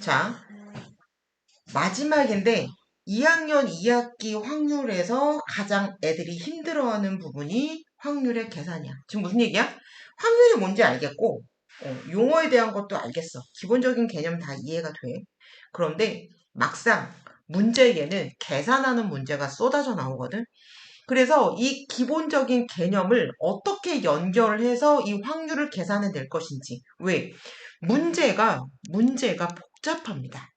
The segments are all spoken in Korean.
자, 마지막인데 2학년 2학기 확률에서 가장 애들이 힘들어하는 부분이 확률의 계산이야. 지금 무슨 얘기야? 확률이 뭔지 알겠고 용어에 대한 것도 알겠어. 기본적인 개념 다 이해가 돼. 그런데 막상 문제에는 계산하는 문제가 쏟아져 나오거든. 그래서 이 기본적인 개념을 어떻게 연결해서 이 확률을 계산해낼 것인지. 왜? 문제가 복잡합니다.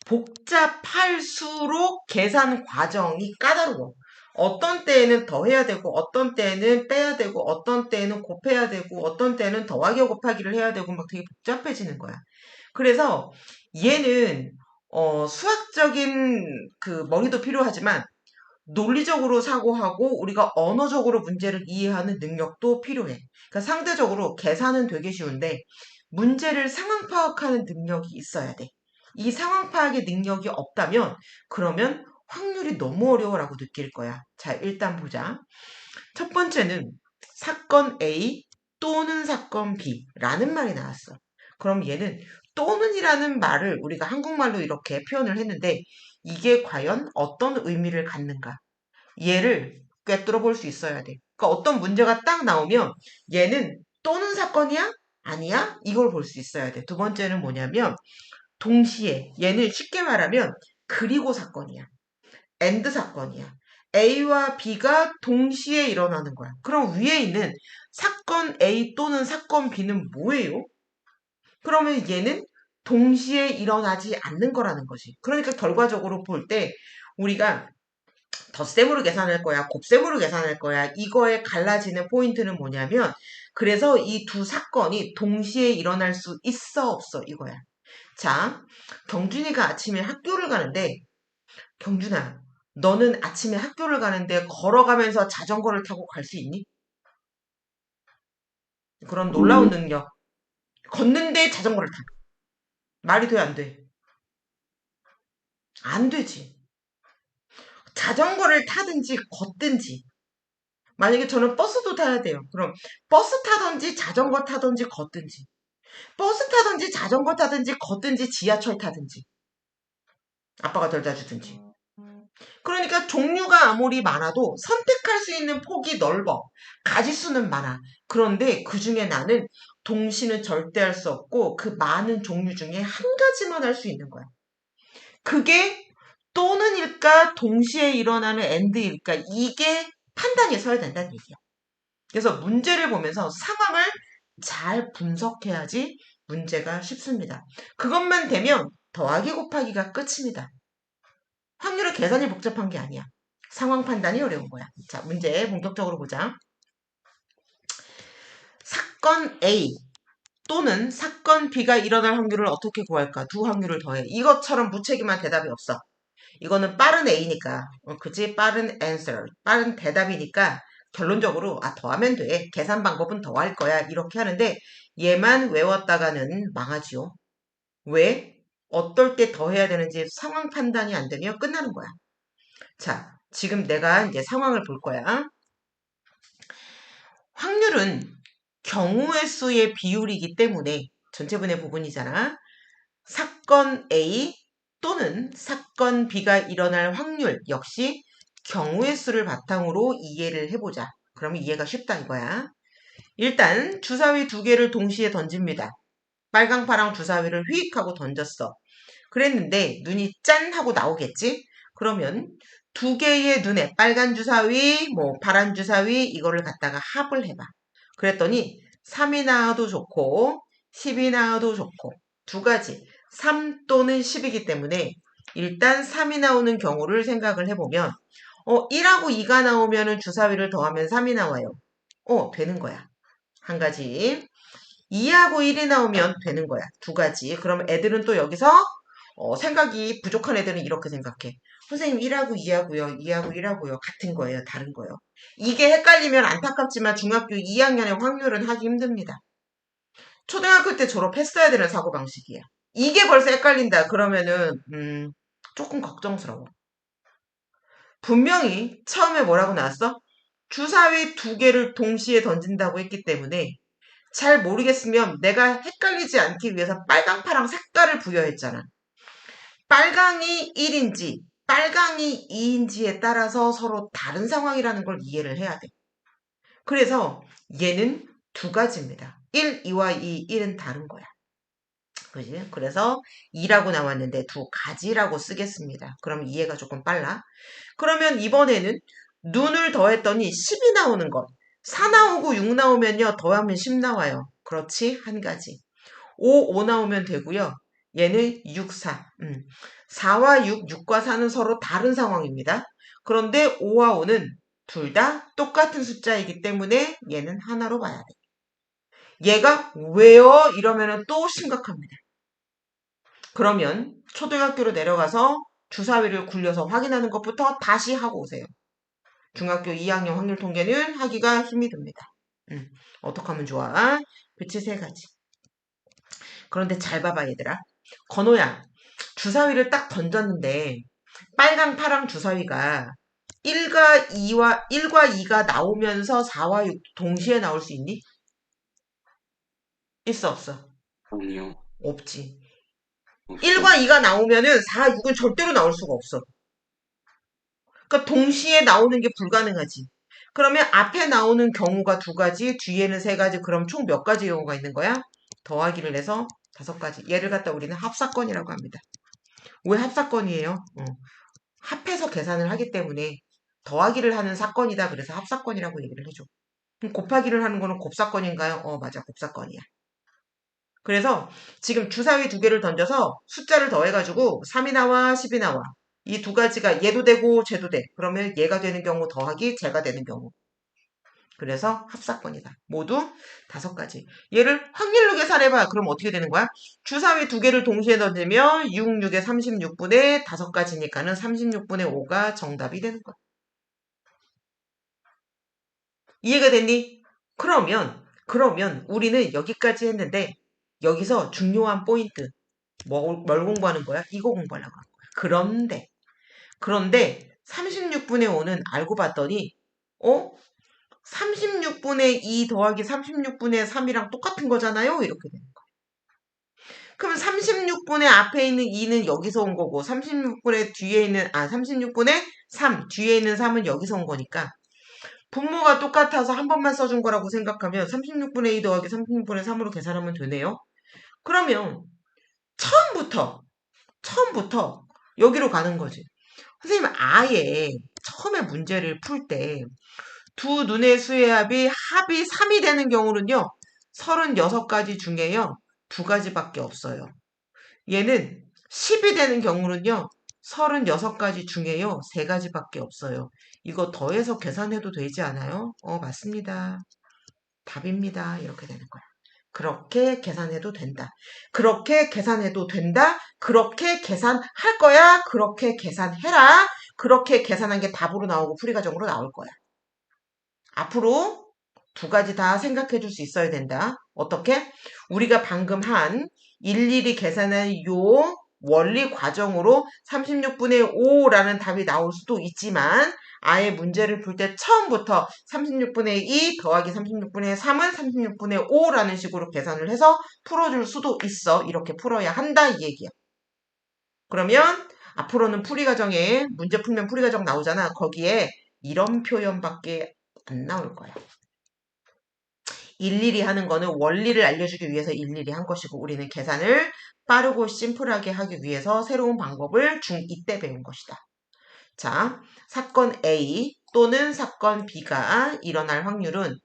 복잡할수록 계산 과정이 까다로워. 어떤 때에는 더해야 되고, 어떤 때에는 빼야 되고, 어떤 때에는 곱해야 되고, 어떤 때는 더하기 곱하기를 해야 되고, 막 되게 복잡해지는 거야. 그래서 얘는 수학적인 그 머리도 필요하지만 논리적으로 사고하고 우리가 언어적으로 문제를 이해하는 능력도 필요해. 그러니까 상대적으로 계산은 되게 쉬운데 문제를 상황 파악하는 능력이 있어야 돼. 이 상황 파악의 능력이 없다면 그러면 확률이 너무 어려워라고 느낄 거야. 자, 일단 보자. 첫 번째는 사건 A 또는 사건 B라는 말이 나왔어. 그럼 얘는 또는이라는 말을 우리가 한국말로 이렇게 표현을 했는데 이게 과연 어떤 의미를 갖는가? 얘를 꿰뚫어 볼 수 있어야 돼. 그러니까 어떤 문제가 딱 나오면 얘는 또는 사건이야? 아니야? 이걸 볼 수 있어야 돼. 두 번째는 뭐냐면 동시에 얘는 쉽게 말하면 그리고 사건이야. and 사건이야. A와 B가 동시에 일어나는 거야. 그럼 위에 있는 사건 A 또는 사건 B는 뭐예요? 그러면 얘는 동시에 일어나지 않는 거라는 거지. 그러니까 결과적으로 볼 때 우리가 덧셈으로 계산할 거야, 곱셈으로 계산할 거야. 이거에 갈라지는 포인트는 뭐냐면 그래서 이 두 사건이 동시에 일어날 수 있어 없어 이거야. 자, 경준이가 아침에 학교를 가는데 경준아, 너는 아침에 학교를 가는데 걸어가면서 자전거를 타고 갈 수 있니? 그런 놀라운 능력. 걷는데 자전거를 타. 말이 돼, 안 돼? 안 되지. 자전거를 타든지 걷든지. 만약에 저는 버스도 타야 돼요. 그럼 버스 타든지 자전거 타든지 걷든지. 버스 타든지 자전거 타든지 걷든지 지하철 타든지. 아빠가 데려다 주든지. 그러니까 종류가 아무리 많아도 선택할 수 있는 폭이 넓어. 가지수는 많아. 그런데 그 중에 나는 동시는 절대 할 수 없고 그 많은 종류 중에 한 가지만 할 수 있는 거야. 그게 또는일까 동시에 일어나는 and일까 이게 판단이 서야 된다는 얘기야. 그래서 문제를 보면서 상황을 잘 분석해야지 문제가 쉽습니다. 그것만 되면 더하기 곱하기가 끝입니다. 확률의 계산이 복잡한 게 아니야. 상황 판단이 어려운 거야. 자, 문제 본격적으로 보자. 사건 A 또는 사건 B가 일어날 확률을 어떻게 구할까? 두 확률을 더해. 이것처럼 무책임한 대답이 없어. 이거는 빠른 A니까, 그치? 빠른 answer, 빠른 대답이니까 결론적으로 더하면 돼. 계산 방법은 더할 거야. 이렇게 하는데 얘만 외웠다가는 망하지요. 왜? 어떨 때 더해야 되는지 상황 판단이 안 되면 끝나는 거야. 자, 지금 내가 이제 상황을 볼 거야. 확률은 경우의 수의 비율이기 때문에 전체분의 부분이잖아. 사건 A 또는 사건 B가 일어날 확률 역시 경우의 수를 바탕으로 이해를 해보자. 그러면 이해가 쉽다 이거야. 일단 주사위 두 개를 동시에 던집니다. 빨강 파랑 주사위를 휙 하고 던졌어. 그랬는데 눈이 짠 하고 나오겠지? 그러면 두 개의 눈에 빨간 주사위, 뭐 파란 주사위 이거를 갖다가 합을 해봐. 그랬더니 3이 나와도 좋고 10이 나와도 좋고 두 가지 3 또는 10이기 때문에 일단 3이 나오는 경우를 생각을 해보면 1하고 2가 나오면 주사위를 더하면 3이 나와요. 되는 거야. 한 가지. 2하고 1이 나오면 되는 거야. 두 가지. 그럼 애들은 또 여기서 생각이 부족한 애들은 이렇게 생각해. 선생님 1하고 2하고요. 2하고 1하고요. 같은 거예요. 다른 거예요. 이게 헷갈리면 안타깝지만 중학교 2학년의 확률은 하기 힘듭니다. 초등학교 때 졸업했어야 되는 사고방식이야. 이게 벌써 헷갈린다. 그러면은 조금 걱정스러워. 분명히 처음에 뭐라고 나왔어? 주사위 두 개를 동시에 던진다고 했기 때문에 잘 모르겠으면 내가 헷갈리지 않기 위해서 빨강, 파랑 색깔을 부여했잖아. 빨강이 1인지, 빨강이 2인지에 따라서 서로 다른 상황이라는 걸 이해를 해야 돼. 그래서 얘는 두 가지입니다. 1, 2와 2, 1은 다른 거야. 그지? 그래서 2라고 나왔는데 두 가지라고 쓰겠습니다. 그럼 이해가 조금 빨라. 그러면 이번에는 눈을 더했더니 10이 나오는 것. 4 나오고 6 나오면요. 더하면 10 나와요. 그렇지? 한 가지. 5 나오면 되고요. 얘는 6, 4. 4와 6, 6과 4는 서로 다른 상황입니다. 그런데 5와 5는 둘 다 똑같은 숫자이기 때문에 얘는 하나로 봐야 돼. 얘가 왜요? 이러면 또 심각합니다. 그러면 초등학교로 내려가서 주사위를 굴려서 확인하는 것부터 다시 하고 오세요. 중학교 2학년 확률 통계는 하기가 힘이 듭니다. 어떻게 하면 좋아? 그치, 세 가지. 그런데 잘 봐봐, 얘들아. 건호야, 주사위를 딱 던졌는데 빨강, 파랑 주사위가 1과 2가 나오면서 4와 6 동시에 나올 수 있니? 있어, 없어? 아니요. 없지. 없어요. 1과 2가 나오면은 4, 6은 절대로 나올 수가 없어. 그러니까 동시에 나오는 게 불가능하지. 그러면 앞에 나오는 경우가 두 가지, 뒤에는 세 가지, 그럼 총 몇 가지 경우가 있는 거야? 더하기를 해서 5가지. 얘를 갖다 우리는 합사건이라고 합니다. 왜 합사건이에요? 합해서 계산을 하기 때문에 더하기를 하는 사건이다. 그래서 합사건이라고 얘기를 해줘. 그럼 곱하기를 하는 거는 곱사건인가요? 맞아. 곱사건이야. 그래서 지금 주사위 두 개를 던져서 숫자를 더해가지고 3이 나와 10이 나와. 이 두 가지가 얘도 되고 쟤도 돼. 그러면 얘가 되는 경우 더하기 쟤가 되는 경우. 그래서 합사건이다. 모두 5가지. 얘를 확률로 계산해봐. 그럼 어떻게 되는 거야? 주사위 두 개를 동시에 던지면 6, 6에 36분의 5가지니까는 36분의 5가 정답이 되는 거야. 이해가 됐니? 그러면 우리는 여기까지 했는데 여기서 중요한 포인트. 뭘 공부하는 거야? 이거 공부하려고 하는 거야. 그런데 36분의 5는 알고 봤더니 36분의 2 더하기 36분의 3이랑 똑같은 거잖아요? 이렇게 되는 거야. 그럼 36분의 앞에 있는 2는 여기서 온 거고 36분의 뒤에 있는 36분의 3 뒤에 있는 3은 여기서 온 거니까 분모가 똑같아서 한 번만 써준 거라고 생각하면 36분의 2 더하기 36분의 3으로 계산하면 되네요. 그러면 처음부터 여기로 가는 거지. 선생님 아예 처음에 문제를 풀 때 두 눈의 수의 합이 3이 되는 경우는요. 36가지 중에요. 2가지밖에 없어요. 얘는 10이 되는 경우는요. 36가지 중에요. 3가지밖에 없어요. 이거 더해서 계산해도 되지 않아요? 맞습니다. 답입니다. 이렇게 되는 거야. 그렇게 계산해도 된다. 그렇게 계산해도 된다. 그렇게 계산할 거야. 그렇게 계산해라. 그렇게 계산한 게 답으로 나오고 풀이과정으로 나올 거야. 앞으로 2가지 다 생각해 줄 수 있어야 된다. 어떻게? 우리가 방금 한 일일이 계산한 요 원리 과정으로 36분의 5라는 답이 나올 수도 있지만 아예 문제를 풀 때 처음부터 36분의 2 더하기 36분의 3은 36분의 5라는 식으로 계산을 해서 풀어줄 수도 있어. 이렇게 풀어야 한다 이 얘기야. 그러면 앞으로는 풀이과정에 문제 풀면 풀이과정 나오잖아. 거기에 이런 표현밖에 안 나올 거야. 일일이 하는 거는 원리를 알려주기 위해서 일일이 한 것이고 우리는 계산을 빠르고 심플하게 하기 위해서 새로운 방법을 중2 때 배운 것이다. 자, 사건 A 또는 사건 B가 일어날 확률은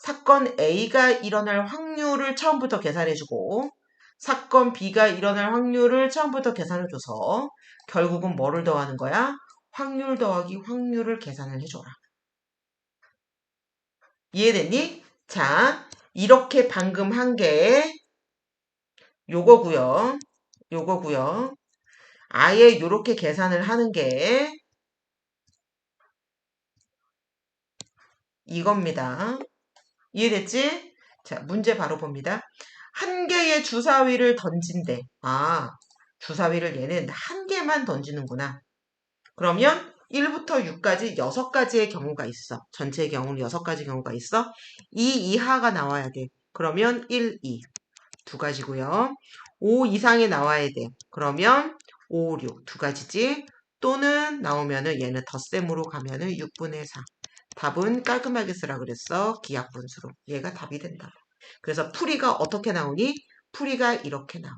사건 A가 일어날 확률을 처음부터 계산해주고 사건 B가 일어날 확률을 처음부터 계산해줘서 결국은 뭐를 더하는 거야? 확률 더하기 확률을 계산을 해줘라. 이해됐니? 자, 이렇게 방금 한 게 요거고요. 요거고요. 아예 요렇게 계산을 하는 게 이겁니다. 이해됐지? 자, 문제 바로 봅니다. 한 개의 주사위를 던진대. 주사위를 얘는 한 개만 던지는구나. 그러면 1부터 6까지 6가지의 경우가 있어. 전체의 경우는 6가지 경우가 있어. 이 이하가 나와야 돼. 그러면 1, 2. 두 가지고요. 5 이상이 나와야 돼. 그러면 5, 6. 두 가지지. 또는 나오면은 얘는 덧셈으로 가면은 6분의 4. 답은 깔끔하게 쓰라 그랬어. 기하분수로. 얘가 답이 된다. 그래서 풀이가 어떻게 나오니? 풀이가 이렇게 나와.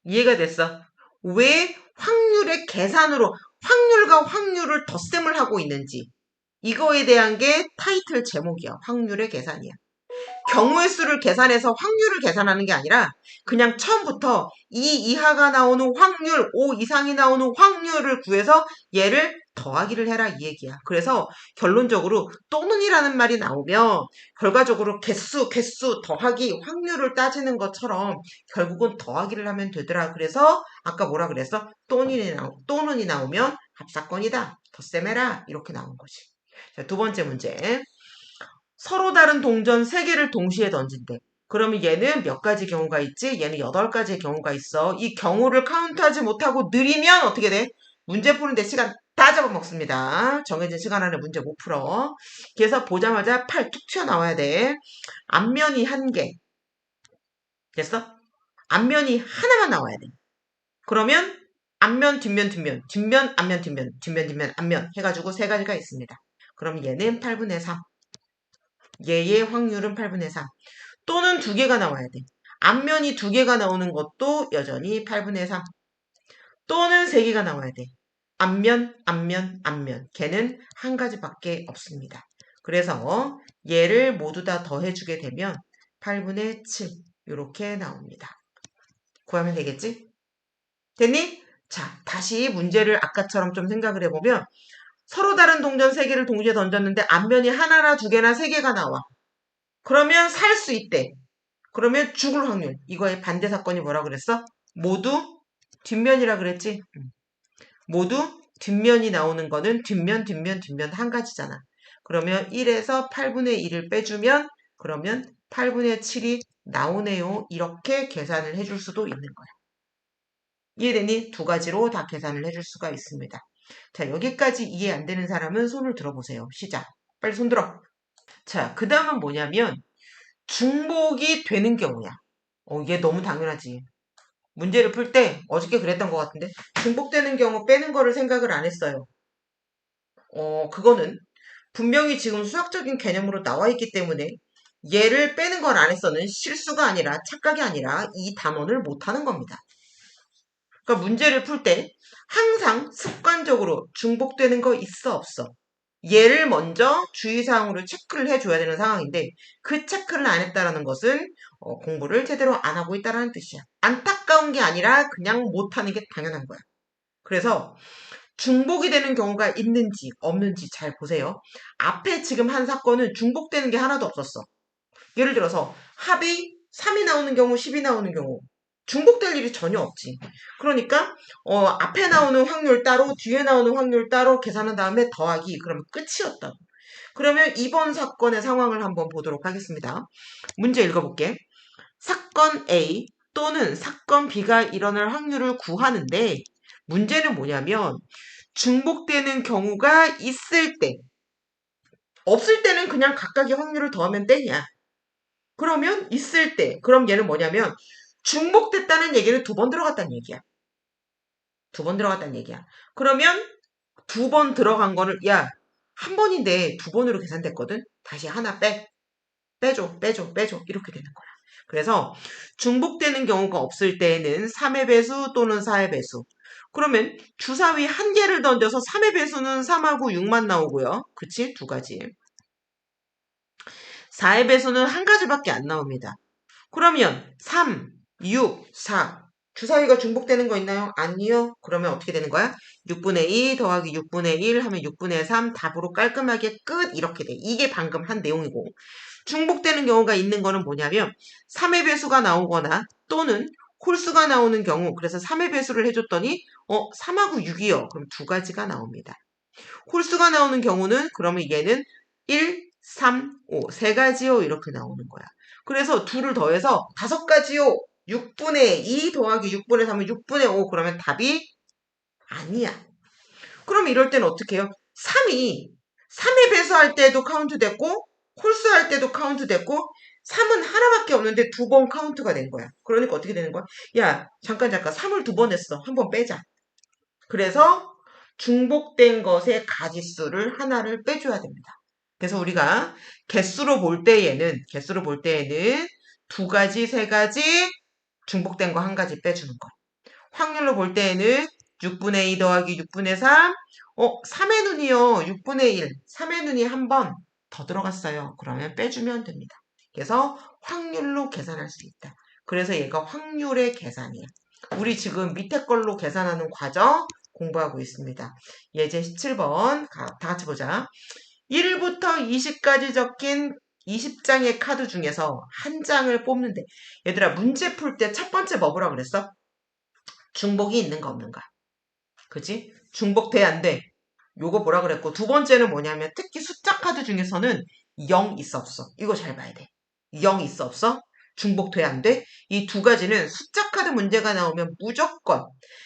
이해가 됐어? 왜 확률의 계산으로 확률과 확률을 덧셈을 하고 있는지 이거에 대한 게 타이틀 제목이야. 확률의 계산이야. 경우의 수를 계산해서 확률을 계산하는 게 아니라 그냥 처음부터 2 이하가 나오는 확률, 5 이상이 나오는 확률을 구해서 얘를 더하기를 해라 이 얘기야. 그래서 결론적으로 또는이라는 말이 나오면 결과적으로 개수 더하기 확률을 따지는 것처럼 결국은 더하기를 하면 되더라. 그래서 아까 뭐라 그랬어? 또는이 나오면 합사건이다. 덧셈해라. 이렇게 나온 거지. 자, 두 번째 문제. 서로 다른 동전 3개를 동시에 던진대. 그러면 얘는 몇 가지 경우가 있지? 얘는 8가지의 경우가 있어. 이 경우를 카운트하지 못하고 느리면 어떻게 돼? 문제 푸는데 시간 다 잡아먹습니다. 정해진 시간 안에 문제 못 풀어. 그래서 보자마자 팔 툭 튀어나와야 돼. 앞면이 1개. 됐어? 앞면이 하나만 나와야 돼. 그러면 앞면, 뒷면, 뒷면, 앞면, 뒷면, 앞면 해가지고 3가지가 있습니다. 그럼 얘는 8분의 3. 얘의 확률은 8분의 3. 또는 2개가 나와야 돼. 앞면이 2개가 나오는 것도 여전히 8분의 3. 또는 3개가 나와야 돼. 앞면. 걔는 한 가지밖에 없습니다. 그래서 얘를 모두 다 더해주게 되면 8분의 7 이렇게 나옵니다. 구하면 되겠지? 됐니? 자, 다시 문제를 아까처럼 좀 생각을 해보면 서로 다른 동전 3개를 동시에 던졌는데 앞면이 하나나 2개나 3개가 나와. 그러면 살 수 있대. 그러면 죽을 확률. 이거의 반대 사건이 뭐라 그랬어? 모두 뒷면이라 그랬지? 모두 뒷면이 나오는 거는 뒷면 한 가지잖아. 그러면 1에서 8분의 1을 빼주면 그러면 8분의 7이 나오네요. 이렇게 계산을 해줄 수도 있는 거야. 이해되니? 두 가지로 다 계산을 해줄 수가 있습니다. 자, 여기까지 이해 안 되는 사람은 손을 들어보세요. 시작. 빨리 손 들어. 자, 그 다음은 뭐냐면 중복이 되는 경우야. 얘 너무 당연하지. 문제를 풀 때 어저께 그랬던 것 같은데 중복되는 경우 빼는 거를 생각을 안 했어요. 그거는 분명히 지금 수학적인 개념으로 나와 있기 때문에 얘를 빼는 걸 안 했어는 실수가 아니라 착각이 아니라 이 단원을 못하는 겁니다. 그러니까 문제를 풀 때 항상 습관적으로 중복되는 거 있어 없어. 얘를 먼저 주의사항으로 체크를 해줘야 되는 상황인데 그 체크를 안 했다는 것은 공부를 제대로 안 하고 있다는 뜻이야. 안타까운 게 아니라 그냥 못하는 게 당연한 거야. 그래서 중복이 되는 경우가 있는지 없는지 잘 보세요. 앞에 지금 한 사건은 중복되는 게 하나도 없었어. 예를 들어서 합이 3이 나오는 경우 10이 나오는 경우 중복될 일이 전혀 없지. 그러니까 앞에 나오는 확률 따로 뒤에 나오는 확률 따로 계산한 다음에 더하기 그러면 끝이었다. 그러면 이번 사건의 상황을 한번 보도록 하겠습니다. 문제 읽어볼게. 사건 A 또는 사건 B가 일어날 확률을 구하는데 문제는 뭐냐면 중복되는 경우가 있을 때 없을 때는 그냥 각각의 확률을 더하면 땡이야. 그러면 있을 때 그럼 얘는 뭐냐면 중복됐다는 얘기는 2번 들어갔다는 얘기야. 2번 들어갔다는 얘기야. 그러면 2번 들어간 거를 야, 한 번인데 2번으로 계산됐거든. 다시 하나 빼줘 이렇게 되는 거야. 그래서 중복되는 경우가 없을 때에는 3의 배수 또는 4의 배수. 그러면 주사위 한 개를 던져서 3의 배수는 3하고 6만 나오고요. 그치? 2가지. 4의 배수는 한 가지밖에 안 나옵니다. 그러면 3, 6, 4 주사위가 중복되는 거 있나요? 아니요. 그러면 어떻게 되는 거야? 6분의 2 더하기 6분의 1 하면 6분의 3 답으로 깔끔하게 끝 이렇게 돼. 이게 방금 한 내용이고 중복되는 경우가 있는 거는 뭐냐면 3의 배수가 나오거나 또는 홀수가 나오는 경우 그래서 3의 배수를 해줬더니 3하고 6이요. 그럼 2가지가 나옵니다. 홀수가 나오는 경우는 그러면 얘는 1, 3, 5 3가지요 이렇게 나오는 거야. 그래서 2를 더해서 5가지요. 6분의 2 더하기 6분의 3은 6분의 5 그러면 답이 아니야. 그럼 이럴 때는 어떻게 해요? 3이 3의 배수할 때도 카운트 됐고 홀수할 때도 카운트 됐고 3은 하나밖에 없는데 2번 카운트가 된 거야. 그러니까 어떻게 되는 거야? 야, 잠깐 3을 2번 했어. 한 번 빼자. 그래서 중복된 것의 가지수를 하나를 빼줘야 됩니다. 그래서 우리가 개수로 볼 때에는 2가지, 3가지, 중복된 거 1가지 빼주는 거. 확률로 볼 때에는 6분의 2 더하기 6분의 3, 3의 눈이요. 6분의 1, 3의 눈이 한 번 더 들어갔어요. 그러면 빼주면 됩니다. 그래서 확률로 계산할 수 있다. 그래서 얘가 확률의 계산이야. 우리 지금 밑에 걸로 계산하는 과정 공부하고 있습니다. 예제 17번 다 같이 보자. 1부터 20까지 적힌 20장의 카드 중에서 한 장을 뽑는데 얘들아 문제 풀 때 첫 번째 뭐 보라 그랬어? 중복이 있는가 없는가. 그치? 중복돼 안 돼. 요거 뭐라 그랬고 두 번째는 뭐냐면 특히 숫자 카드 중에서는 0 있어 없어. 이거 잘 봐야 돼. 0 있어 없어? 중복돼 안 돼? 이 2가지는 숫자 카드 문제가 나오면 무조건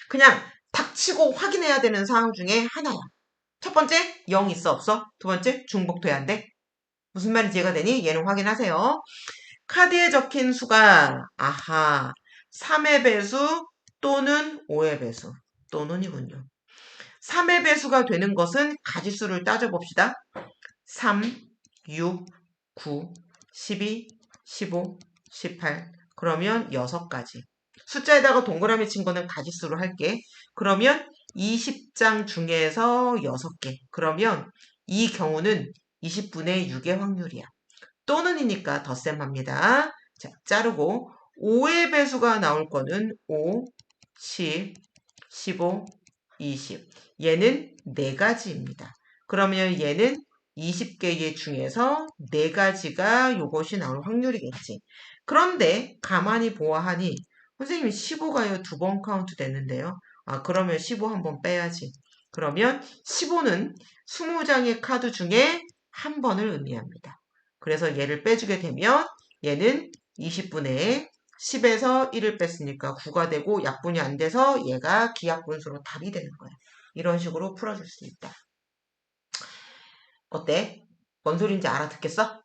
그냥 닥치고 확인해야 되는 사항 중에 하나야. 첫 번째 0 있어 없어? 두 번째 중복돼 안 돼? 무슨 말인지 이해가 되니? 얘는 확인하세요. 카드에 적힌 수가 3의 배수 또는 5의 배수 또는이군요. 3의 배수가 되는 것은 가지수를 따져봅시다. 3, 6, 9, 12, 15, 18 그러면 6가지. 숫자에다가 동그라미 친 거는 가지수로 할게. 그러면 20장 중에서 6개. 그러면 이 경우는 20분의 6의 확률이야. 또는이니까 덧셈합니다. 자, 자르고 5의 배수가 나올 거는 5, 10, 15, 20. 얘는 4가지입니다. 그러면 얘는 20개의 중에서 4가지가 요것이 나올 확률이겠지. 그런데 가만히 보아하니 선생님이 15가요 2번 카운트 됐는데요. 그러면 15 한번 빼야지. 그러면 15는 20장의 카드 중에 한 번을 의미합니다. 그래서 얘를 빼주게 되면 얘는 20분의 10에서 1을 뺐으니까 9가 되고 약분이 안 돼서 얘가 기약분수로 답이 되는 거야. 이런 식으로 풀어줄 수 있다. 어때? 뭔 소리인지 알아듣겠어?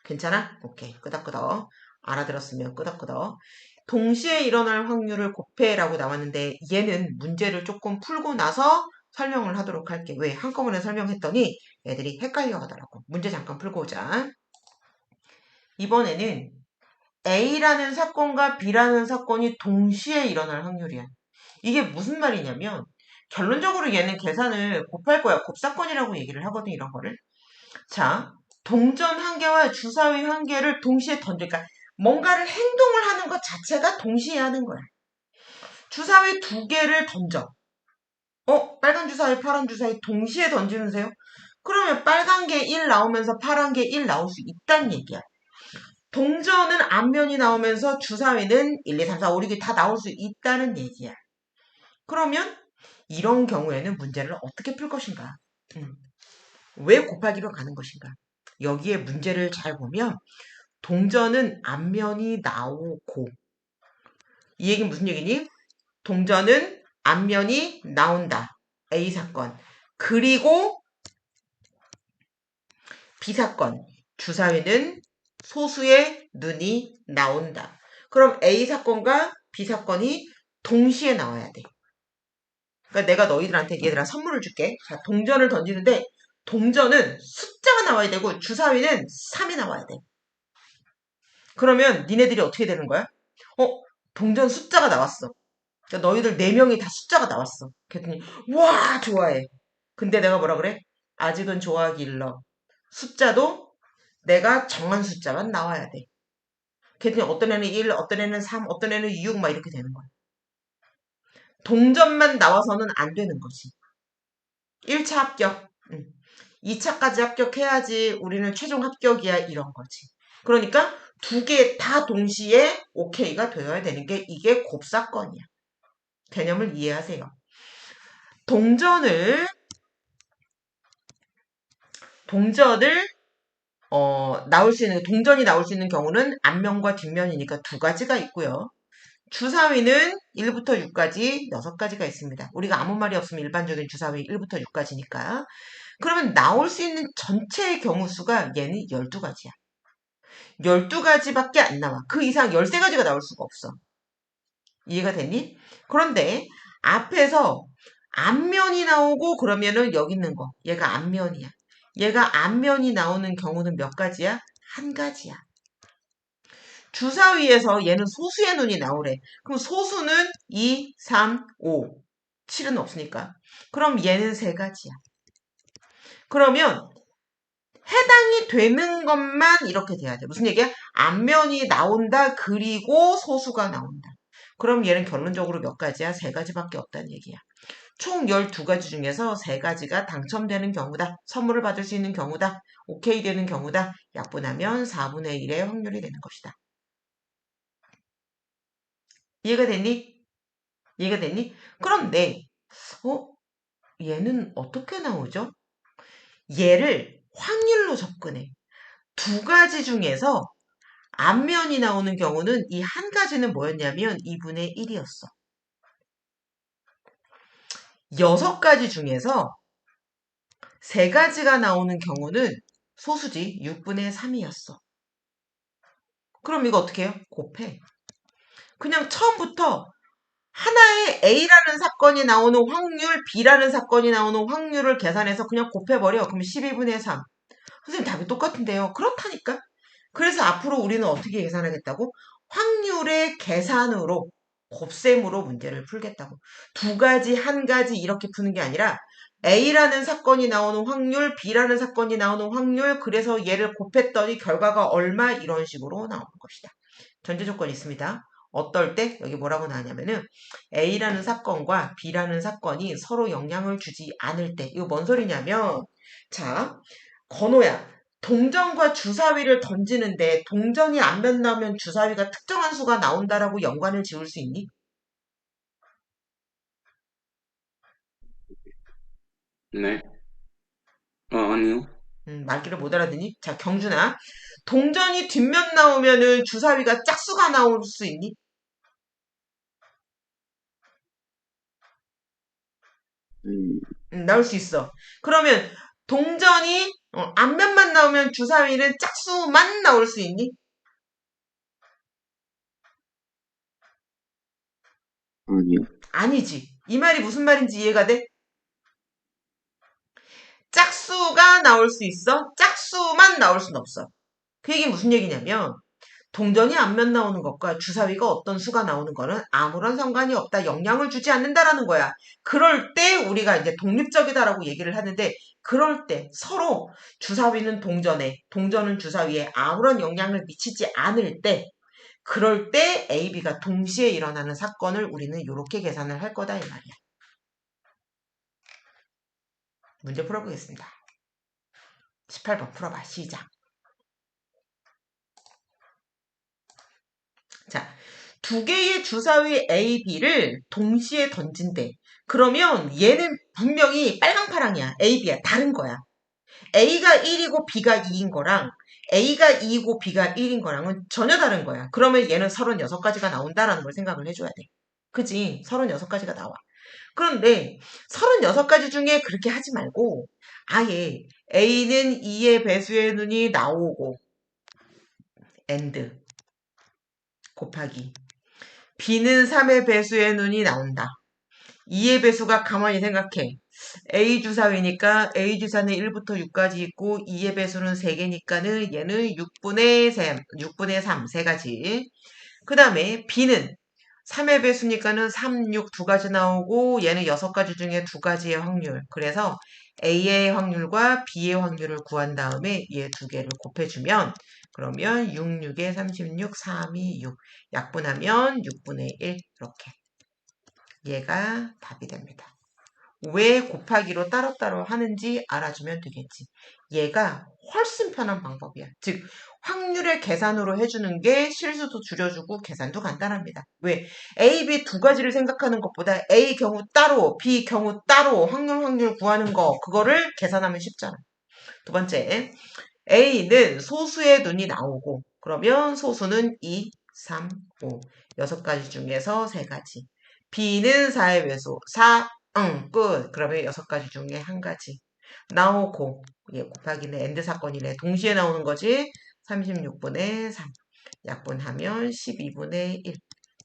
괜찮아? 오케이. 끄덕끄덕. 알아들었으면 끄덕끄덕. 동시에 일어날 확률을 곱해라고 나왔는데 얘는 문제를 조금 풀고 나서 설명을 하도록 할게. 왜? 한꺼번에 설명했더니 애들이 헷갈려 하더라고. 문제 잠깐 풀고 오자. 이번에는 A라는 사건과 B라는 사건이 동시에 일어날 확률이야. 이게 무슨 말이냐면 결론적으로 얘는 계산을 곱할 거야. 곱사건이라고 얘기를 하거든, 이런 거를. 자, 동전 한 개와 주사위 한 개를 동시에 던져. 그러니까 뭔가를 행동을 하는 것 자체가 동시에 하는 거야. 주사위 2개를 던져. 빨간 주사위, 파란 주사위 동시에 던지는세요? 그러면 빨간 게 1 나오면서 파란 게 1 나올 수 있다는 얘기야. 동전은 앞면이 나오면서 주사위는 1, 2, 3, 4, 5, 6이 다 나올 수 있다는 얘기야. 그러면 이런 경우에는 문제를 어떻게 풀 것인가? 왜 곱하기로 가는 것인가? 여기에 문제를 잘 보면 동전은 앞면이 나오고 이 얘기는 무슨 얘기니? 동전은 앞면이 나온다. A 사건. 그리고 B 사건. 주사위는 소수의 눈이 나온다. 그럼 A 사건과 B 사건이 동시에 나와야 돼. 그러니까 내가 너희들한테 얘들아 선물을 줄게. 자, 동전을 던지는데 동전은 숫자가 나와야 되고 주사위는 3이 나와야 돼. 그러면 니네들이 어떻게 되는 거야? 동전 숫자가 나왔어. 그러니까 너희들 4명이 다 숫자가 나왔어. 그랬더니 와 좋아해. 근데 내가 뭐라 그래? 아직은 좋아하기 일러. 숫자도 내가 정한 숫자만 나와야 돼. 그랬더니 어떤 애는 1, 어떤 애는 3, 어떤 애는 6 막 이렇게 되는 거야. 동전만 나와서는 안 되는 거지. 1차 합격. 2차까지 합격해야지 우리는 최종 합격이야 이런 거지. 그러니까 2개 다 동시에 오케이가 되어야 되는 게 이게 곱사건이야. 개념을 이해하세요. 동전을 나올 수 있는 동전이 나올 수 있는 경우는 앞면과 뒷면이니까 2가지가 있고요. 주사위는 1부터 6까지 6가지가 있습니다. 우리가 아무 말이 없으면 일반적인 주사위 1부터 6까지니까. 그러면 나올 수 있는 전체의 경우 수가 얘는 12가지야. 12가지밖에 안 나와. 그 이상 13가지가 나올 수가 없어. 이해가 됐니? 그런데 앞에서 앞면이 나오고 그러면은 여기 있는 거. 얘가 앞면이야. 얘가 앞면이 나오는 경우는 몇 가지야? 한 가지야. 주사위에서 얘는 소수의 눈이 나오래. 그럼 소수는 2, 3, 5. 7은 없으니까. 그럼 얘는 세 가지야. 그러면 해당이 되는 것만 이렇게 돼야 돼. 무슨 얘기야? 앞면이 나온다. 그리고 소수가 나온다. 그럼 얘는 결론적으로 몇 가지야? 세 가지밖에 없다는 얘기야. 총 12가지 중에서 3가지가 당첨되는 경우다. 선물을 받을 수 있는 경우다. 오케이 되는 경우다. 약분하면 4분의 1의 확률이 되는 것이다. 이해가 됐니? 이해가 됐니? 그런데 얘는 어떻게 나오죠? 얘를 확률로 접근해. 2가지 중에서 앞면이 나오는 경우는 이 한 가지는 뭐였냐면 2분의 1이었어. 6가지 중에서 3가지가 나오는 경우는 소수지 6분의 3이었어. 그럼 이거 어떻게 해요? 곱해. 그냥 처음부터 하나의 A라는 사건이 나오는 확률, B라는 사건이 나오는 확률을 계산해서 그냥 곱해버려. 그러면 12분의 3. 선생님 답이 똑같은데요. 그렇다니까. 그래서 앞으로 우리는 어떻게 계산하겠다고? 확률의 계산으로 곱셈으로 문제를 풀겠다고. 2가지, 1가지 이렇게 푸는 게 아니라 A라는 사건이 나오는 확률, B라는 사건이 나오는 확률, 그래서 얘를 곱했더니 결과가 얼마 이런 식으로 나오는 것이다. 전제 조건이 있습니다. 어떨 때 여기 뭐라고 나왔냐면은 A라는 사건과 B라는 사건이 서로 영향을 주지 않을 때. 이거 뭔 소리냐면 자, 건호야. 동전과 주사위를 던지는데 동전이 안 변나면 주사위가 특정한 수가 나온다라고 연관을 지을 수 있니? 네. 아니요. 말귀를 못 알아듣니? 자, 경준아. 동전이 뒷면 나오면은 주사위가 짝수가 나올 수 있니? 음, 나올 수 있어. 그러면 동전이 앞면만 나오면 주사위는 짝수만 나올 수 있니? 아니요. 아니지. 이 말이 무슨 말인지 이해가 돼? 짝수가 나올 수 있어? 짝수만 나올 순 없어. 그 얘기 무슨 얘기냐면 동전이 앞면 나오는 것과 주사위가 어떤 수가 나오는 거는 아무런 상관이 없다. 영향을 주지 않는다라는 거야. 그럴 때 우리가 이제 독립적이다라고 얘기를 하는데 그럴 때 서로 주사위는 동전에, 동전은 주사위에 아무런 영향을 미치지 않을 때 그럴 때 A, B가 동시에 일어나는 사건을 우리는 이렇게 계산을 할 거다 이 말이야. 문제 풀어보겠습니다. 18번 풀어봐. 시작. 자, 2개의 주사위 A, B를 동시에 던진대. 그러면 얘는 분명히 빨강파랑이야. A, B야. 다른 거야. A가 1이고 B가 2인 거랑 A가 2이고 B가 1인 거랑은 전혀 다른 거야. 그러면 얘는 36가지가 나온다라는 걸 생각을 해줘야 돼. 그지? 36가지가 나와. 그런데 36가지 중에 그렇게 하지 말고 아예 A는 2의 배수의 눈이 나오고 and 곱하기 B는 3의 배수의 눈이 나온다. 2의 배수가 가만히 생각해. A 주사위니까 A 주사는 1부터 6까지 있고 2의 배수는 3개니까는 얘는 6분의 3, 6분의 3, 3가지. 그 다음에 B는 3의 배수니까는 3, 6 2가지 나오고 얘는 6가지 중에 2가지의 확률. 그래서 A의 확률과 B의 확률을 구한 다음에 얘 2개를 곱해주면 그러면 6, 6에 36, 3, 2, 6. 약분하면 6분의 1 이렇게. 얘가 답이 됩니다. 왜 곱하기로 따로따로 하는지 알아주면 되겠지. 얘가 훨씬 편한 방법이야. 즉 확률의 계산으로 해주는 게 실수도 줄여주고 계산도 간단합니다. 왜? A, B 2가지를 생각하는 것보다 A 경우 따로, B 경우 따로 확률 구하는 거 그거를 계산하면 쉽잖아. 두 번째, A는 소수의 눈이 나오고 그러면 소수는 2, 3, 5 6가지 중에서 3가지. B는 4의 배수 4, 끝. 그러면 6가지 중에 1가지. 나오고, 예, 곱하기네, 엔드 사건이네. 동시에 나오는 거지. 36분의 3. 약분하면 12분의 1.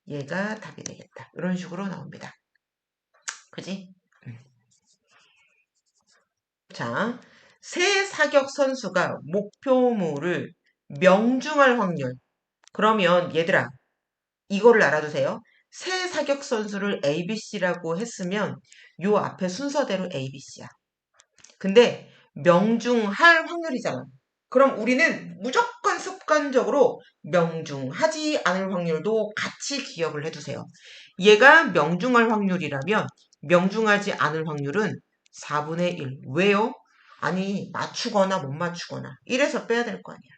얘가 답이 되겠다. 이런 식으로 나옵니다. 그지? 자, 새 사격 선수가 목표물을 명중할 확률. 그러면 얘들아, 이거를 알아두세요. 새 사격 선수를 ABC라고 했으면 요 앞에 순서대로 ABC야. 근데 명중할 확률이잖아. 그럼 우리는 무조건 습관적으로 명중하지 않을 확률도 같이 기억을 해두세요. 얘가 명중할 확률이라면 명중하지 않을 확률은 4분의 1. 왜요? 아니, 맞추거나 못 맞추거나 1에서 빼야 될 거 아니야.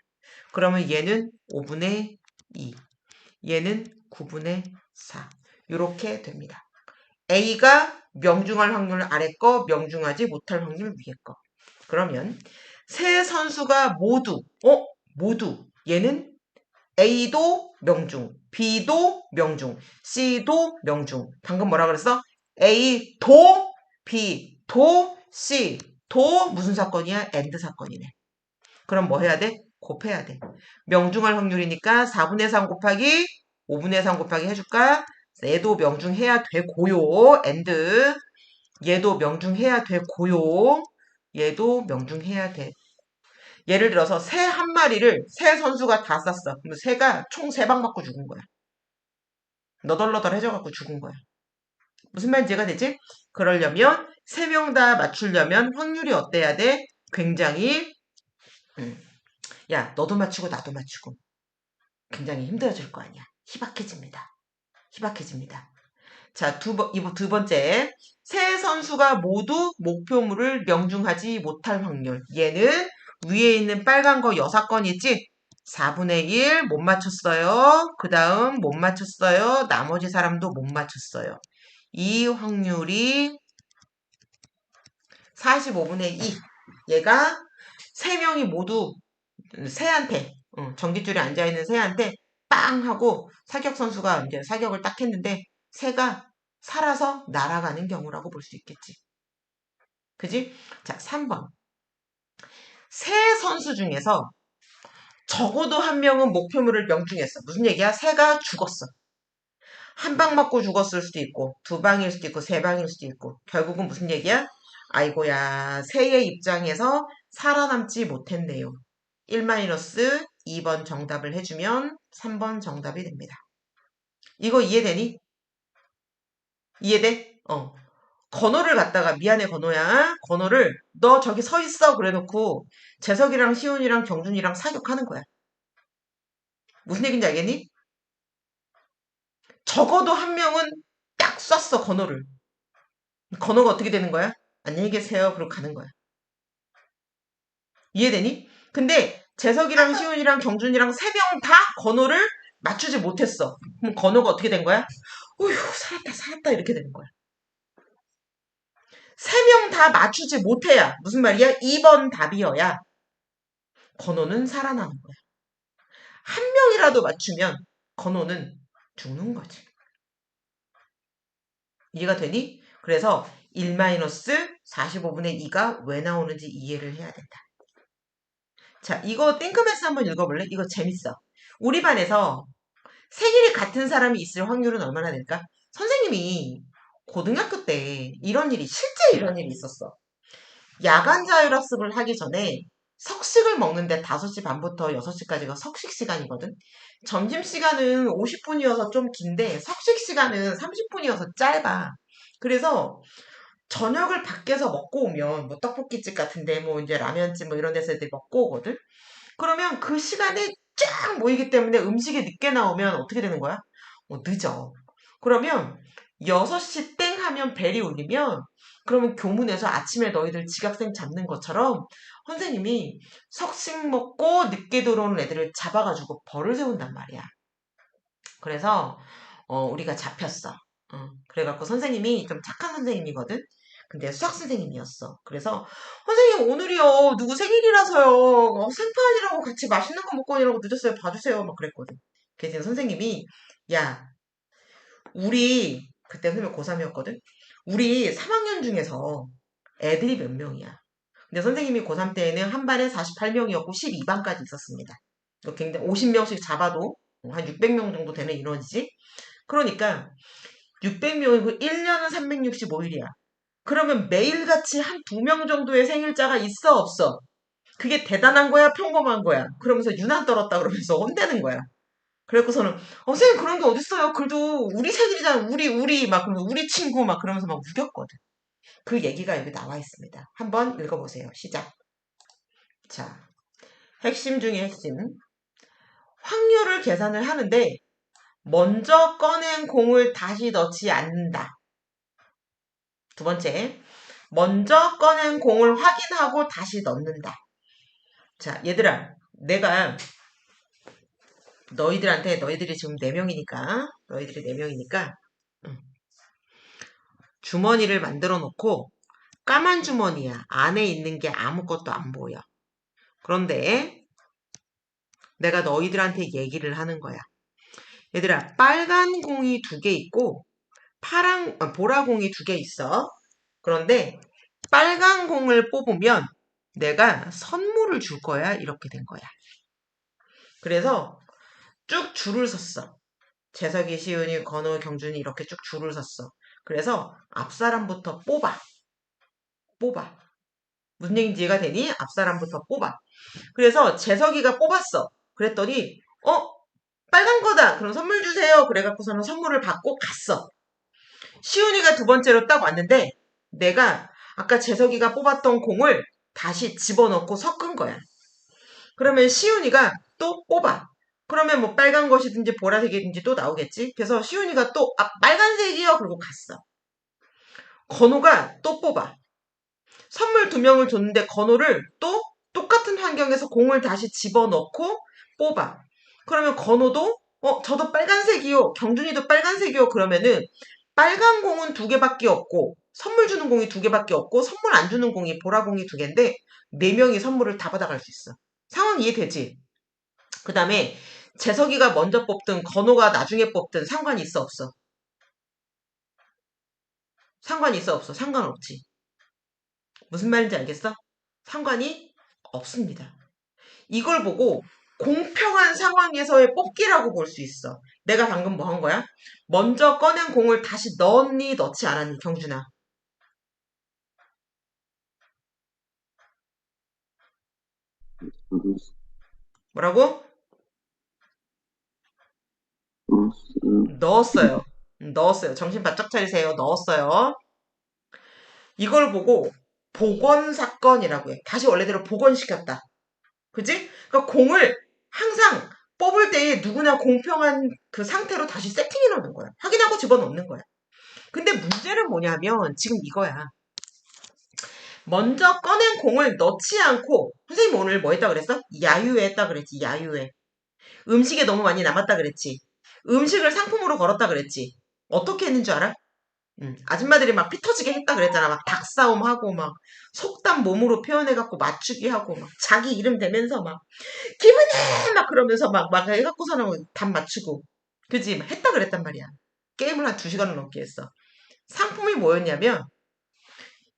그러면 얘는 5분의 2. 얘는 9분의 4. 이렇게 됩니다. A가 명중할 확률 아래 거, 명중하지 못할 확률 위에 거. 그러면 세 선수가 모두 얘는 A도 명중, B도 명중, C도 명중. 방금 뭐라 그랬어? A도, B도, C도 무슨 사건이야? AND 사건이네. 그럼 뭐 해야 돼? 곱해야 돼. 명중할 확률이니까 4분의 3 곱하기 5분의 3 곱하기 해줄까? 얘도 명중해야 되고요. AND 얘도 명중해야 되고요. 얘도 명중해야 돼. 예를 들어서 새 한 마리를 새 선수가 다 쐈어. 그럼 새가 총 3방 맞고 죽은 거야. 너덜너덜해져갖고 죽은 거야. 무슨 말인지 이해가 되지? 그러려면 3명 다 맞추려면 확률이 어때야 돼? 굉장히 야 너도 맞추고 나도 맞추고 굉장히 힘들어질 거 아니야. 희박해집니다. 희박해집니다. 자, 두 번째. 세 선수가 모두 목표물을 명중하지 못할 확률. 얘는 위에 있는 빨간 거 6건 있지? 4분의 1 못 맞췄어요. 그 다음 못 맞췄어요. 나머지 사람도 못 맞췄어요. 이 확률이 45분의 2. 얘가 3명이 모두 새한테 전깃줄에 앉아있는 새한테 빵 하고 사격 선수가 이제 사격을 딱 했는데 새가 살아서 날아가는 경우라고 볼 수 있겠지. 그지? 자, 3번. 새 선수 중에서 적어도 한 명은 목표물을 명중했어. 무슨 얘기야? 새가 죽었어. 한 방 맞고 죽었을 수도 있고, 2방일 수도 있고, 3방일 수도 있고. 결국은 무슨 얘기야? 아이고야, 새의 입장에서 살아남지 못했네요. 1-2번 정답을 해주면 3번 정답이 됩니다. 이거 이해되니? 이해돼? 건호를 갖다가 미안해 건호야. 건호를 너 저기 서 있어 그래놓고 재석이랑 시훈이랑 경준이랑 사격하는 거야. 무슨 얘기인지 알겠니? 적어도 한 명은 딱 쐈어 건호를. 건호가 어떻게 되는 거야? 안녕히 계세요. 그러고 가는 거야. 이해되니? 근데 재석이랑 시훈이랑 경준이랑 3명 다 건호를 맞추지 못했어. 그럼 건호가 어떻게 된 거야? 어휴 살았다 이렇게 되는 거야. 3명 다 맞추지 못해야 무슨 말이야? 2번 답이어야 건호는 살아나는 거야. 한 명이라도 맞추면 건호는 죽는 거지. 이해가 되니? 그래서 1-45분의 2가 왜 나오는지 이해를 해야 된다. 자, 이거 땡크매스 한번 읽어볼래? 이거 재밌어. 우리 반에서 생일이 같은 사람이 있을 확률은 얼마나 될까? 선생님이 고등학교 때 실제 이런 일이 있었어. 야간 자율학습을 하기 전에 석식을 먹는데 5시 반부터 6시까지가 석식 시간이거든. 점심시간은 50분이어서 좀 긴데 석식 시간은 30분이어서 짧아. 그래서 저녁을 밖에서 먹고 오면 뭐 떡볶이집 같은데 뭐 이제 라면집 뭐 이런 데서 애들이 먹고 오거든. 그러면 그 시간에 쫙 모이기 때문에 음식이 늦게 나오면 어떻게 되는 거야? 늦어. 그러면 6시 땡 하면 벨이 울리면 그러면 교문에서 아침에 너희들 지각생 잡는 것처럼 선생님이 석식 먹고 늦게 들어오는 애들을 잡아가지고 벌을 세운단 말이야. 그래서 우리가 잡혔어. 그래갖고 선생님이 좀 착한 선생님이거든. 근데 수학 선생님이었어. 그래서 선생님 오늘이요 누구 생일이라서요 생파하느라고 같이 맛있는 거 먹고 오느라고 늦었어요. 봐주세요. 막 그랬거든. 그래서 선생님이 야 우리 그때 선생님 고3이었거든. 우리 3학년 중에서 애들이 몇 명이야. 근데 선생님이 고3 때에는 한 반에 48명이었고 12반까지 있었습니다. 굉장히 50명씩 잡아도 한 600명 정도 되는 인원이지. 그러니까 600명이고 1년은 365일이야. 그러면 매일같이 한 2명 정도의 생일자가 있어 없어? 그게 대단한 거야 평범한 거야? 그러면서 유난 떨었다 그러면서 혼내는 거야. 그래갖고서는 선생님 그런 게 어딨어요. 그래도 우리 생일이잖아. 우리 막 그러면서 우리 친구 막 그러면서 막 우겼거든. 그 얘기가 여기 나와 있습니다. 한번 읽어보세요. 시작. 자, 핵심 중에 핵심. 확률을 계산을 하는데 먼저 꺼낸 공을 다시 넣지 않는다. 두 번째, 먼저 꺼낸 공을 확인하고 다시 넣는다. 자, 얘들아, 내가 너희들이 지금 4명이니까, 너희들이 4명이니까, 주머니를 만들어 놓고, 까만 주머니야. 안에 있는 게 아무것도 안 보여. 그런데, 내가 너희들한테 얘기를 하는 거야. 얘들아, 빨간 공이 2개 있고, 보라 공이 2개 있어. 그런데, 빨간 공을 뽑으면, 내가 선물을 줄 거야. 이렇게 된 거야. 그래서, 쭉 줄을 섰어. 재석이, 시은이, 건우, 경준이 이렇게 쭉 줄을 섰어. 그래서 앞사람부터 뽑아. 무슨 얘기인지 이해가 되니? 앞사람부터 뽑아. 그래서 재석이가 뽑았어. 그랬더니 빨간 거다. 그럼 선물 주세요. 그래갖고서는 선물을 받고 갔어. 시은이가 2번째로 딱 왔는데 내가 아까 재석이가 뽑았던 공을 다시 집어넣고 섞은 거야. 그러면 시은이가 또 뽑아. 그러면 뭐 빨간 것이든지 보라색이든지 또 나오겠지. 그래서 시훈이가 또 빨간색이요. 그러고 갔어. 건우가 또 뽑아. 선물 2명을 줬는데 건우를 또 똑같은 환경에서 공을 다시 집어넣고 뽑아. 그러면 건우도 저도 빨간색이요. 경준이도 빨간색이요. 그러면은 빨간 공은 2개밖에 없고 선물 주는 공이 2개밖에 없고 선물 안 주는 공이 보라 공이 2개인데 4명이 선물을 다 받아갈 수 있어. 상황 이해되지? 그 다음에 재석이가 먼저 뽑든 건호가 나중에 뽑든 상관이 있어 없어? 상관이 있어 없어? 상관없지. 무슨 말인지 알겠어? 상관이 없습니다. 이걸 보고 공평한 상황에서의 뽑기라고 볼 수 있어. 내가 방금 뭐 한 거야? 먼저 꺼낸 공을 다시 넣었니 넣지 않았니 경준아? 뭐라고? 넣었어요. 넣었어요. 정신 바짝 차리세요. 넣었어요. 이걸 보고 복원사건이라고 해. 다시 원래대로 복원시켰다. 그지? 그러니까 공을 항상 뽑을 때에 누구나 공평한 그 상태로 다시 세팅해 놓는 거야. 확인하고 집어넣는 거야. 근데 문제는 뭐냐면 지금 이거야. 먼저 꺼낸 공을 넣지 않고 선생님 오늘 뭐 했다 그랬어? 야유회 했다 그랬지. 야유회. 음식에 너무 많이 남았다 그랬지. 음식을 상품으로 걸었다 그랬지. 어떻게 했는 줄 알아? 아줌마들이 막 피 터지게 했다 그랬잖아. 막 닭싸움 하고 막 속담 몸으로 표현해갖고 맞추기 하고 막 자기 이름 대면서 막 기분해! 막 그러면서 막 해갖고서는 답 맞추고. 그지? 막 했다 그랬단 말이야. 게임을 한 2시간을 넘게 했어. 상품이 뭐였냐면,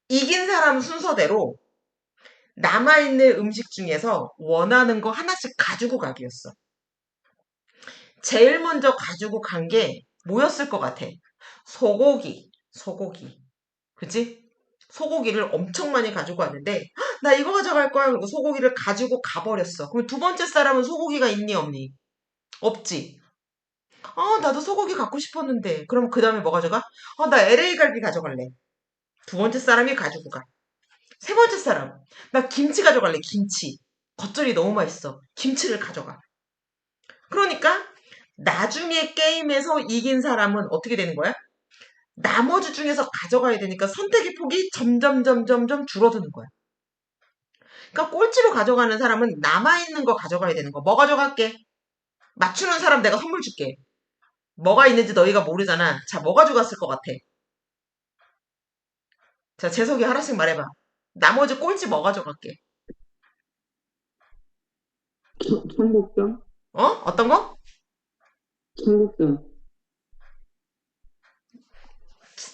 이긴 사람 순서대로 남아있는 음식 중에서 원하는 거 하나씩 가지고 가기였어. 제일 먼저 가지고 간 게 뭐였을 것 같아? 소고기. 그치? 소고기를 엄청 많이 가지고 왔는데, 나 이거 가져갈 거야. 그리고 소고기를 가지고 가버렸어. 그럼 2번째 사람은 소고기가 있니, 없니? 없지. 나도 소고기 갖고 싶었는데. 그럼 그 다음에 뭐 가져가? 나 LA 갈비 가져갈래. 2번째 사람이 가지고 가. 3번째 사람. 나 김치 가져갈래, 김치. 겉절이 너무 맛있어. 김치를 가져가. 그러니까, 나중에 게임에서 이긴 사람은 어떻게 되는 거야? 나머지 중에서 가져가야 되니까 선택의 폭이 점점 줄어드는 거야. 그러니까 꼴찌로 가져가는 사람은 남아있는 거 가져가야 되는 거. 뭐 가져갈게? 맞추는 사람 내가 선물 줄게. 뭐가 있는지 너희가 모르잖아. 자, 뭐 가져갔을 것 같아? 자, 재석이 하나씩 말해봐. 나머지 꼴찌 뭐 가져갈게? 청국장? 어떤 거? 청국장.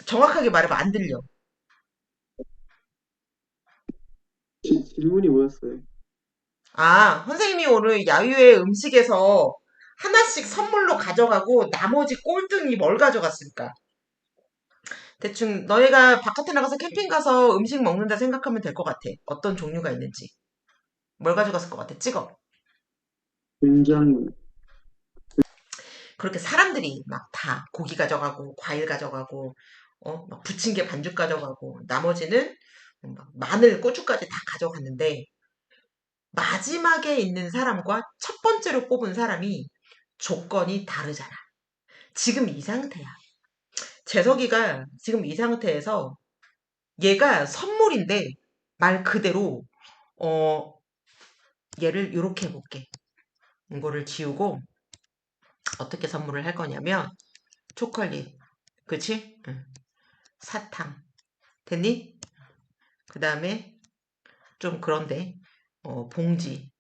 정확하게 말해봐. 안 들려. 질문이 뭐였어요? 아, 선생님이 오늘 야유회 음식에서 하나씩 선물로 가져가고 나머지 꼴등이 뭘 가져갔을까? 대충 너희가 바깥에 나가서 캠핑 가서 음식 먹는다 생각하면 될 것 같아. 어떤 종류가 있는지. 뭘 가져갔을 것 같아? 찍어. 굉장히, 그렇게 사람들이 막 다 고기 가져가고 과일 가져가고 막 부침개 반죽 가져가고 나머지는 막 마늘, 고추까지 다 가져갔는데 마지막에 있는 사람과 첫 번째로 뽑은 사람이 조건이 다르잖아. 지금 이 상태야. 재석이가 지금 이 상태에서 얘가 선물인데 말 그대로 어 얘를 이렇게 해볼게. 이거를 지우고 어떻게 선물을 할 거냐면 초콜릿, 그치? 응. 사탕, 됐니? 그 다음에 좀 그런데 봉지,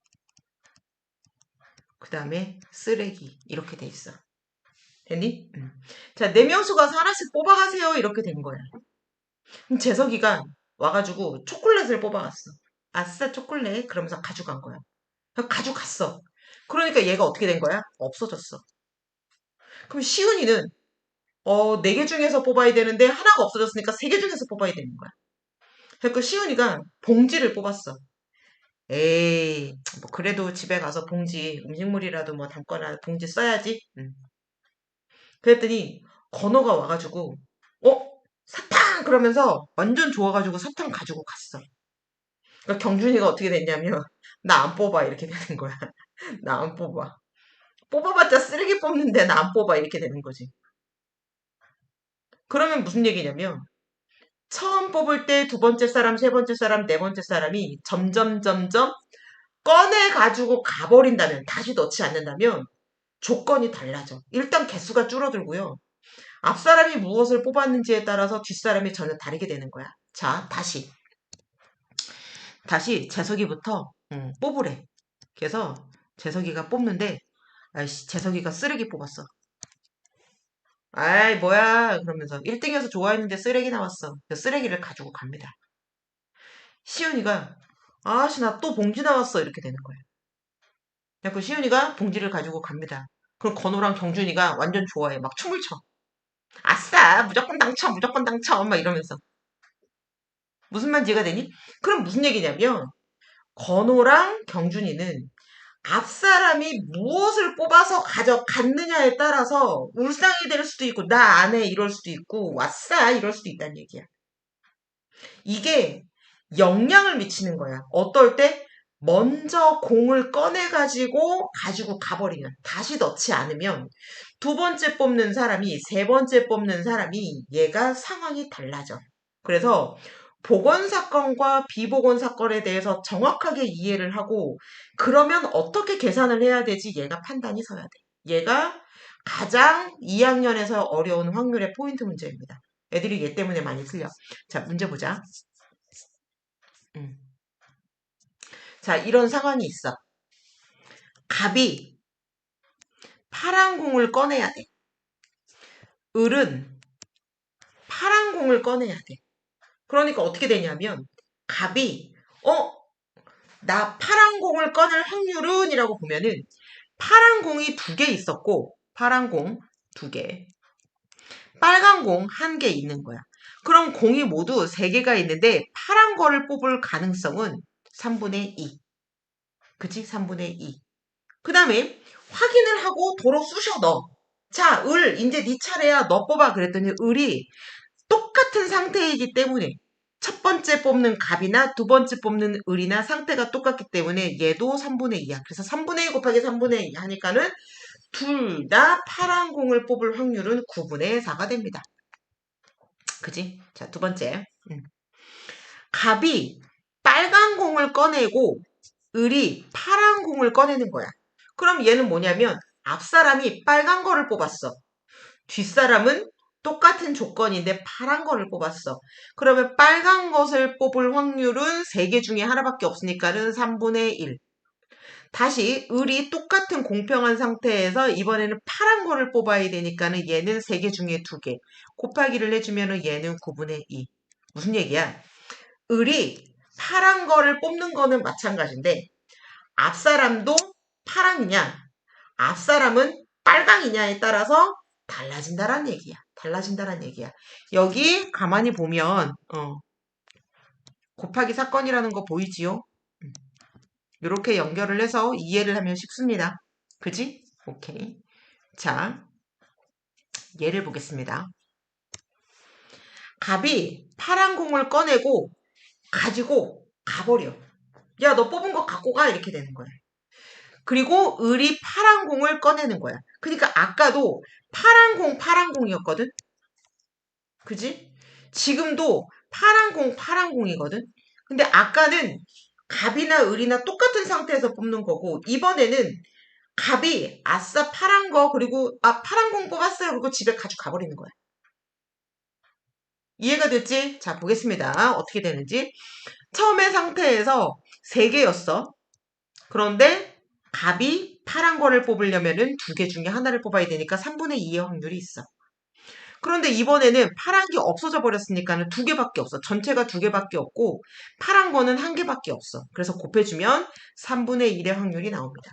그 다음에 쓰레기 이렇게 돼 있어. 됐니? 응. 자, 네 명수 가서 하나씩 뽑아가세요. 이렇게 된 거야. 그럼 재석이가 와가지고 초콜릿을 뽑아갔어. 아싸 초콜릿 그러면서 가져간 거야. 가져갔어. 그러니까 얘가 어떻게 된 거야? 없어졌어. 그럼 시은이는 네 개 중에서 뽑아야 되는데 하나가 없어졌으니까 세 개 중에서 뽑아야 되는 거야. 그러니까 시은이가 봉지를 뽑았어. 에이, 뭐 그래도 집에 가서 봉지, 음식물이라도 뭐 담거나 봉지 써야지. 그랬더니 건호가 와가지고 사탕! 그러면서 완전 좋아가지고 사탕 가지고 갔어. 그러니까 경준이가 어떻게 됐냐면 나 안 뽑아 이렇게 되는 거야. 나 안 뽑아. 뽑아봤자 쓰레기 뽑는데 나 안 뽑아 이렇게 되는 거지. 그러면 무슨 얘기냐면 처음 뽑을 때 두 번째 사람, 세 번째 사람, 네 번째 사람이 점점 꺼내 가지고 가버린다면 다시 넣지 않는다면 조건이 달라져. 일단 개수가 줄어들고요. 앞 사람이 무엇을 뽑았는지에 따라서 뒷 사람이 전혀 다르게 되는 거야. 자, 다시 재석이부터 뽑으래. 그래서 재석이가 뽑는데 아이씨 재석이가 쓰레기 뽑았어. 아이 뭐야 그러면서 1등이어서 좋아했는데 쓰레기 나왔어. 그래서 쓰레기를 가지고 갑니다. 시윤이가 아씨 나 또 봉지 나왔어 이렇게 되는 거예요. 그 시윤이가 봉지를 가지고 갑니다. 그럼 건우랑 경준이가 완전 좋아해. 막 춤을 춰. 아싸 무조건 당첨 무조건 당첨 막 이러면서 무슨 말인지 이해가 되니? 그럼 무슨 얘기냐면 건우랑 경준이는 앞 사람이 무엇을 뽑아서 가져갔느냐에 따라서 울상이 될 수도 있고 나 안 해 이럴 수도 있고 왔싸 이럴 수도 있다는 얘기야. 이게 영향을 미치는 거야. 어떨 때 먼저 공을 가지고 가버리면 다시 넣지 않으면 두 번째 뽑는 사람이 세 번째 뽑는 사람이 얘가 상황이 달라져. 그래서 복원 사건과 비복원 사건에 대해서 정확하게 이해를 하고 그러면 어떻게 계산을 해야 되지 얘가 판단이 서야 돼. 얘가 가장 2학년에서 어려운 확률의 포인트 문제입니다. 애들이 얘 때문에 많이 틀려. 자, 문제 보자. 음. 자, 이런 상황이 있어. 갑이 파란 공을 꺼내야 돼. 을은 파란 공을 꺼내야 돼. 그러니까 어떻게 되냐면 갑이 나 파란 공을 꺼낼 확률은 이라고 보면은 파란 공이 두 개 있었고 파란 공 두 개, 빨간 공 한 개 있는 거야. 그럼 공이 모두 세 개가 있는데 파란 거를 뽑을 가능성은 3분의 2. 그치? 3분의 2. 그 다음에 확인을 하고 도로 쑤셔 넣어. 자, 이제 네 차례야. 너 뽑아. 그랬더니 을이 똑같은 상태이기 때문에 첫 번째 뽑는 갑이나 두 번째 뽑는 을이나 상태가 똑같기 때문에 얘도 3분의 2야. 그래서 3분의 2 곱하기 3분의 2 하니까는 둘 다 파란 공을 뽑을 확률은 9분의 4가 됩니다. 그지? 자, 두 번째. 갑이 빨간 공을 꺼내고 을이 파란 공을 꺼내는 거야. 그럼 얘는 뭐냐면 앞 사람이 빨간 거를 뽑았어. 뒷 사람은 똑같은 조건인데 파란 거를 뽑았어. 그러면 빨간 것을 뽑을 확률은 3개 중에 하나밖에 없으니까는 3분의 1. 다시 을이 똑같은 공평한 상태에서 이번에는 파란 거를 뽑아야 되니까는 얘는 3개 중에 2개. 곱하기를 해주면은 얘는 9분의 2. 무슨 얘기야? 을이 파란 거를 뽑는 거는 마찬가지인데 앞사람도 파랑이냐 앞사람은 빨강이냐에 따라서 달라진다란 얘기야. 달라진다란 얘기야. 여기 가만히 보면 곱하기 사건이라는 거 보이지요? 이렇게 연결을 해서 이해를 하면 쉽습니다. 그지? 오케이. 자, 예를 보겠습니다. 갑이 파란 공을 꺼내고 가지고 가버려. 야, 너 뽑은 거 갖고 가. 이렇게 되는 거야. 그리고 을이 파란 공을 꺼내는 거야. 그러니까 아까도 파란 공이었거든? 그지? 지금도 파란 공이거든? 근데 아까는 갑이나 을이나 똑같은 상태에서 뽑는 거고, 이번에는 갑이 아싸 파란 거, 그리고, 파란 공 뽑았어요. 그리고 집에 가지고 가버리는 거야. 이해가 됐지? 자, 보겠습니다. 어떻게 되는지. 처음의 상태에서 3개였어. 그런데 갑이 파란 거를 뽑으려면은 2개 중에 하나를 뽑아야 되니까 3분의 2의 확률이 있어. 그런데 이번에는 파란 게 없어져 버렸으니까는 2개밖에 없어. 전체가 2개밖에 없고 파란 거는 1개밖에 없어. 그래서 곱해주면 3분의 1의 확률이 나옵니다.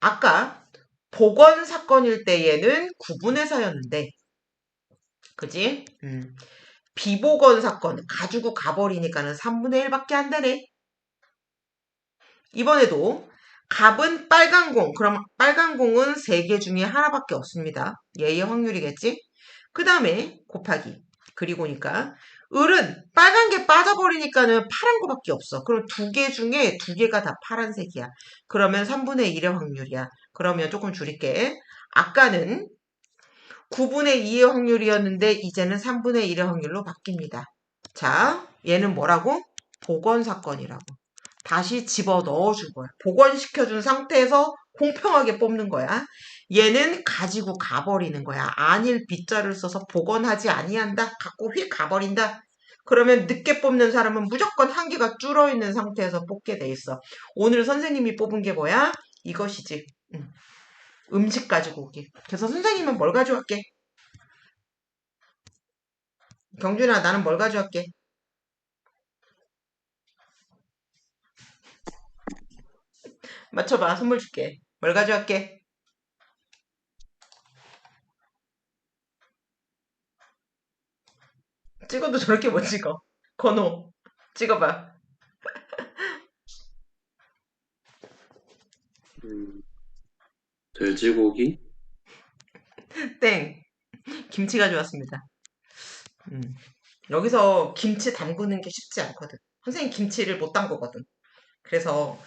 아까 복원 사건일 때에는 9분의 4였는데 그지? 비복원 사건 가지고 가버리니까는 3분의 1밖에 안 되네. 이번에도 갑은 빨간 공. 그럼 빨간 공은 3개 중에 하나밖에 없습니다. 얘의 확률이겠지? 그 다음에 곱하기. 그리고니까 을은 빨간 게 빠져버리니까는 파란 거밖에 없어. 그럼 2개 중에 2개가 다 파란색이야. 그러면 3분의 1의 확률이야. 그러면 조금 줄일게. 아까는 9분의 2의 확률이었는데 이제는 3분의 1의 확률로 바뀝니다. 자, 얘는 뭐라고? 복원 사건이라고. 다시 집어 넣어줄 거야. 복원시켜준 상태에서 공평하게 뽑는 거야. 얘는 가지고 가버리는 거야. 안일 빗자를 써서 복원하지 아니한다. 갖고 휙 가버린다. 그러면 늦게 뽑는 사람은 무조건 한 개가 줄어있는 상태에서 뽑게 돼 있어. 오늘 선생님이 뽑은 게 뭐야? 이것이지. 음식 가지고 오기. 그래서 선생님은 뭘 가져갈게? 경준아, 나는 뭘 가져갈게? 맞춰봐. 선물 줄게. 뭘 가져갈게? 찍어도 저렇게 못 찍어. 건호. 찍어봐. 음, 돼지고기, 땡. 김치 가져왔습니다. 음. 여기서 김치 담그는 게 쉽지 않거든. 선생님 김치를 못 담그거든. 그래서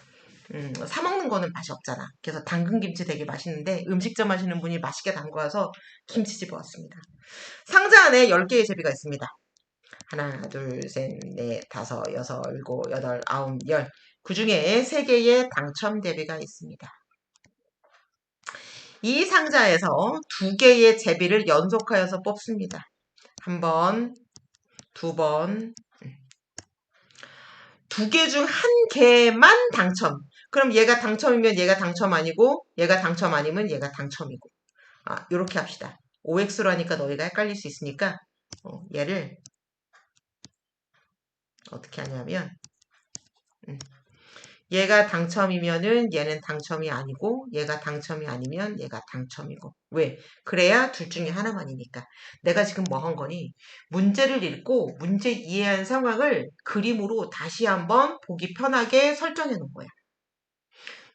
사 먹는 거는 맛이 없잖아. 그래서 담근 김치 되게 맛있는데 음식점 하시는 분이 맛있게 담궈와서 김치 집어왔습니다. 상자 안에 10개의 제비가 있습니다. 하나, 둘, 셋, 넷, 다섯, 여섯, 일곱, 여덟, 아홉, 열. 그 중에 3개의 당첨 대비가 있습니다. 이 상자에서 2개의 제비를 연속하여서 뽑습니다. 한 번, 2번, 2개 중 한 개만 당첨. 그럼 얘가 당첨이면 얘가 당첨 아니고 얘가 당첨 아니면 얘가 당첨이고. 요렇게 합시다. OX로 하니까 너희가 헷갈릴 수 있으니까 얘를 어떻게 하냐면 얘가 당첨이면은 얘는 당첨이 아니고 얘가 당첨이 아니면 얘가 당첨이고. 왜? 그래야 둘 중에 하나만이니까. 내가 지금 뭐 한 거니? 문제를 읽고 문제 이해한 상황을 그림으로 다시 한번 보기 편하게 설정해 놓은 거야.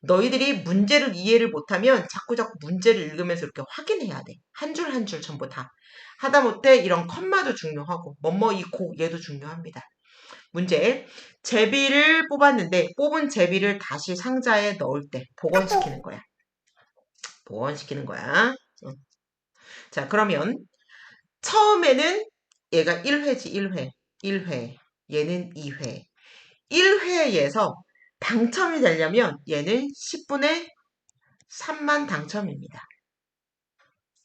너희들이 문제를 이해를 못하면 자꾸 문제를 읽으면서 이렇게 확인해야 돼. 한 줄 한 줄 전부 다. 하다못해 이런 컴마도 중요하고 뭐뭐 이 곡 얘도 중요합니다. 문제. 제비를 뽑았는데 뽑은 제비를 다시 상자에 넣을 때 복원시키는 거야. 복원시키는 거야. 자, 그러면 처음에는 얘가 1회지 1회. 1회. 얘는 2회. 1회에서 당첨이 되려면 얘는 10분의 3만 당첨입니다.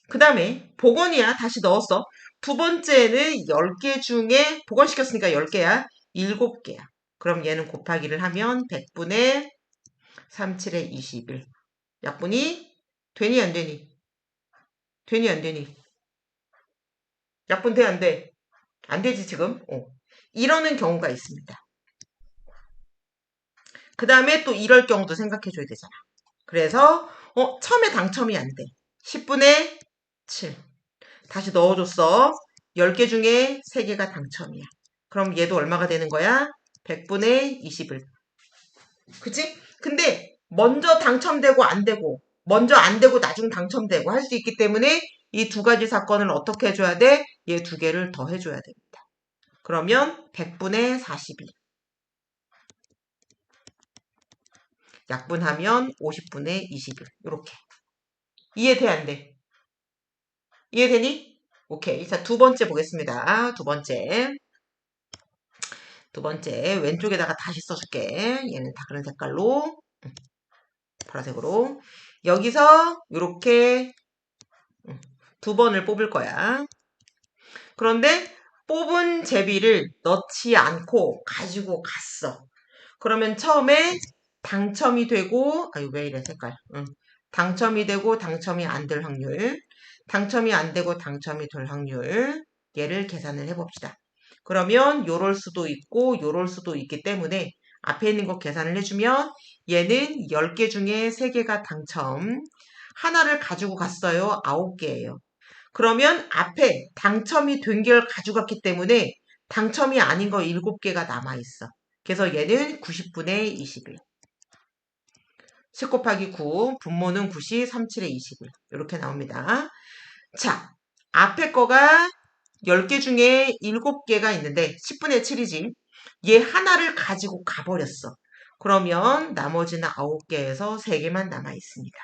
그 다음에 복원이야. 다시 넣었어. 두 번째는 10개 중에 복원시켰으니까 10개야. 7개야. 그럼 얘는 곱하기를 하면 100분의 37의 21. 약분이 되니 안 되니? 되니 안 되니? 약분 돼 안 돼? 안 되지 지금? 이러는 경우가 있습니다. 그 다음에 또 이럴 경우도 생각해 줘야 되잖아. 그래서 처음에 당첨이 안 돼. 10분의 7. 다시 넣어줬어. 10개 중에 3개가 당첨이야. 그럼 얘도 얼마가 되는 거야? 100분의 21. 그치? 근데 먼저 당첨되고 안 되고 먼저 안 되고 나중 당첨되고 할 수 있기 때문에 이 두 가지 사건을 어떻게 해줘야 돼? 얘 두 개를 더 해줘야 됩니다. 그러면 100분의 42. 약분하면 50분의 21. 이렇게. 이해돼 안 돼? 이해되니? 오케이. 자, 두 번째 보겠습니다. 두 번째. 두 번째 왼쪽에다가 다시 써줄게. 얘는 다 그런 색깔로 보라색으로 여기서 이렇게 두 번을 뽑을 거야. 그런데 뽑은 제비를 넣지 않고 가지고 갔어. 그러면 처음에 당첨이 되고 아유 왜 이래 색깔 당첨이 되고 당첨이 안 될 확률 당첨이 안 되고 당첨이 될 확률 얘를 계산을 해봅시다. 그러면 요럴 수도 있고 요럴 수도 있기 때문에 앞에 있는 거 계산을 해주면 얘는 10개 중에 3개가 당첨 하나를 가지고 갔어요. 9개예요. 그러면 앞에 당첨이 된 걸 가져갔기 때문에 당첨이 아닌 거 7개가 남아있어. 그래서 얘는 90분의 21. 10 곱하기 9, 분모는 90, 37의 21. 이렇게 나옵니다. 자, 앞에 거가 10개 중에 7개가 있는데 10분의 7이지. 얘 하나를 가지고 가버렸어. 그러면 나머지는 9개에서 3개만 남아있습니다.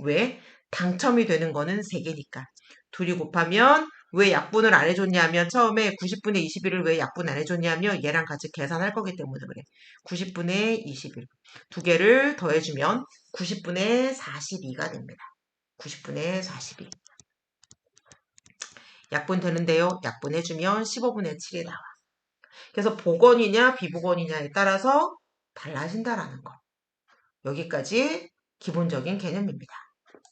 왜? 당첨이 되는 거는 3개니까. 둘이 곱하면 왜 약분을 안 해줬냐면 처음에 90분의 21을 왜 약분 안 해줬냐면 얘랑 같이 계산할 거기 때문에 그래. 90분의 21. 두 개를 더해주면 90분의 42가 됩니다. 90분의 42. 약분 되는데요. 약분해주면 15분의 7이 나와. 그래서 복원이냐 비복원이냐에 따라서 달라진다라는 거. 여기까지 기본적인 개념입니다.